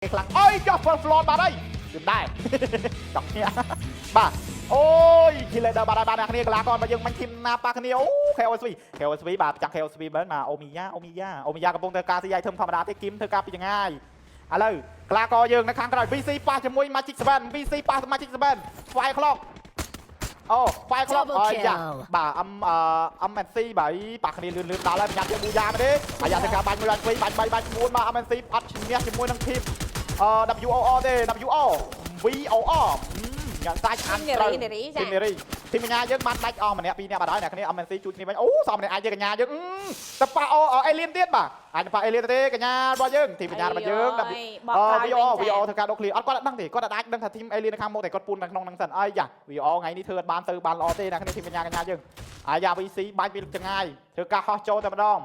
ខ្លាំងអើយចុះ first floor បាត់ហើយយឺនដែរចង់គ្នាបាទអូយ killer បាត់ហើយបាទអ្នកគ្នាកីឡាកររបស់យើងមិនធីមណាប៉ះគ្នាអូ KOSV បាទចាំ KOSV មែនមកអូមីយ៉ាកំពុងធ្វើការស៊ីឲ្យធំធម្មតាទេគីមធ្វើការពីចង្ងាយឥឡូវកីឡាករយើងនៅខាងក្រោយ VC ប៉ះជាមួយ Magic 7 VC ប៉ះ Magic 7 Fire Clock អូ Fire Clock អើយយ៉ាបាទ MNC បាទប៉ះគ្នាលឿនដល់ហើយញ៉ាំយកប៊ូយ៉ាមកទេអាយ៉ាធ្វើការបាញ់មួយបាញ់ពីរបាញ់3បាញ់4មក MNC អត់ឈ្នះជាមួយនឹងធីមWOR ទេ WOR VOR ញ៉ាំសាច់អានត្រូវធីមធីមកញ្ញាយើងបានដាច់អស់ម្នាក់ពីរនាក់បាត់ហើយអ្នកគ្នា MNC ជួយគ្នាវិញអូសមម្នាក់អាចយើងកញ្ញាយើងទៅប៉ះអេលៀនទៀតបាទអាចប៉ះអេលៀនទេកញ្ញារបស់យើងធីមកញ្ញារបស់យើងVOR ធ្វើការដកឃ្លីអត់គាត់អត់ដឹងទេគាត់អាចដឹងថាធីមអេលៀននៅខាងមុខតែគាត់ពូននៅក្នុងហ្នឹងសិនអើយយ៉ា VOR ថ្ងៃនេះធ្វើអត់បានទៅបានល្អទេអ្នកគ្នាធីមកញ្ញាយើងអាយ៉ា VC បាញ់ពីចង្ងាយធ្វើការហោះចូលតែម្ដង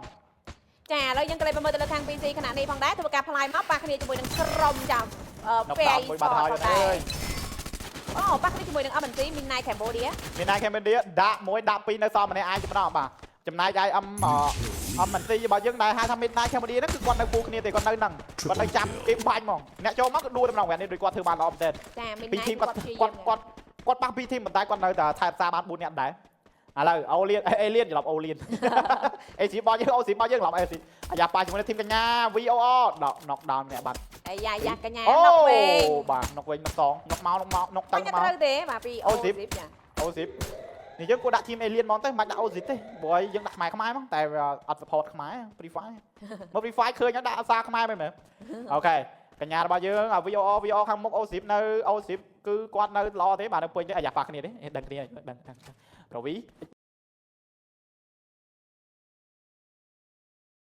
ចាឥឡូវយើងក៏លេបមើលទៅលើខាង PC ខណៈនេះផងដែរធ្វើការផ្លាយមកប៉ះគ្នាជាមួយនឹងក្រុមចាំពេលមួយបាត់ហើយអូប៉ះគ្នាជាមួយនឹង MNC មានណៃ Cambodia ដាក់មួយដាក់ពីរនៅសមម្នាក់អាចតែម្ដងបាទចំណាយឲ្យMNC របស់យើងដែលហៅថា Midnight Cambodia ហ្នឹងគឺគាត់នៅពូគ្នាទេគាត់នៅហ្នឹងគាត់នៅចាំគេបាញ់ហ្មងអ្នកចូលមកក៏ដួលតែម្ដងនេះដូចគាត់ធ្វើបានល្អមែនទេចា ពីធីមគាត់ប៉ះពីធីមប៉ុន្តែគាត់នៅតែថែផ្សារបាន4នាក់ដែរឥឡូវអូលៀនអេលៀនច្រឡំអូលៀនអេស៊ីរបស់យើងអូស៊ីរបស់យើងច្រឡំអេស៊ីអាយ៉ាប៉ាជាមួយនឹងធីមកញ្ញា VOR ដក knockdown ម្នាក់បាត់អាយ៉ាកញ្ញា knock វិញបាទ knock វិញ knock 2 knock មក knock ទៅមកត្រូវទេបាទពីអូស៊ីបចាអូស៊ីបនេះយើងគួរដាក់ធីមអេលៀនមកទៅមិនដាក់អូស៊ីបទេព្រោះយើងដាក់ខ្មែរហ្មងតែអត់ support ខ្មែរ Free Fire មក Free Fire ឃើញដាក់អសាខ្មែរមែនអូខេកញ្ញារបស់យើង VOR ខាងមុខអូស៊ីបនៅអូស៊ីបគឺគាត់នៅល្អទេបាទនៅពេញទេអាយ៉ាប៉ាគ្នាទេដឹងគ្នាដឹងប្រវី